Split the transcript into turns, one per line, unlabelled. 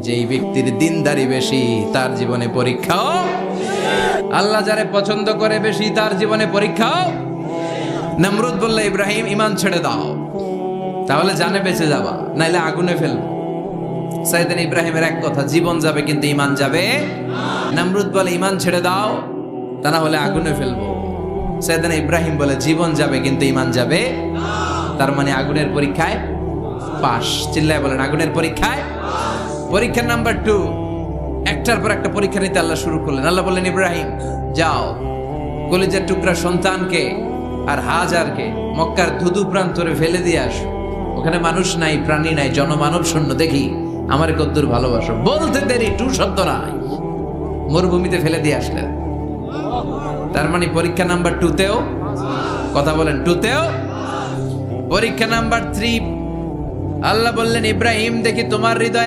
যেই ব্যক্তির দিনদারি বেশি তার জীবনে পরীক্ষাও, আল্লাহ যারে পছন্দ করে বেশি তার জীবনে পরীক্ষাও। নমরুদ বললে, ইব্রাহিম ঈমান ছেড়ে দাও, তাহলে জানে বেঁচে যাবা, নাইলে আগুনে ফেলবো। সাইয়েদনা ইব্রাহিমের এক কথা, জীবন যাবে কিন্তু ঈমান যাবে। নমরুদ বলে, ঈমান ছেড়ে দাও, তা না হলে আগুনে ফেলবো। সাইয়েদনা ইব্রাহিম বলে, জীবন যাবে কিন্তু ঈমান যাবে। তার মানে আগুনের পরীক্ষায় পাস। চিল্লায় বলেন, আগুনের পরীক্ষায়। পরীক্ষা নাম্বার 2, একটার পর একটা পরীক্ষা নিতে আল্লাহ শুরু করলেন। আল্লাহ বললেন, ইব্রাহিম যাও, কলিজার টুকরা সন্তানকে আর হাজারকে মক্কার ধুধু প্রান্তরে ফেলে দিয়ে আস। ওখানে মানুষ নাই, প্রাণী নাই, জনমানব শূন্য, দেখি আমার কদ্দুর ভালোবাসো। বলতে দেরি, টু শব্দ নাই, মরুভূমিতে ফেলে দিয়ে আসলেন। তার মানে পরীক্ষা নাম্বার 2তেও, কথা বলেন, 2তেও। পরীক্ষা নাম্বার 3, আল্লাহ বললেন, ইব্রাহিম দেখি তোমার হৃদয়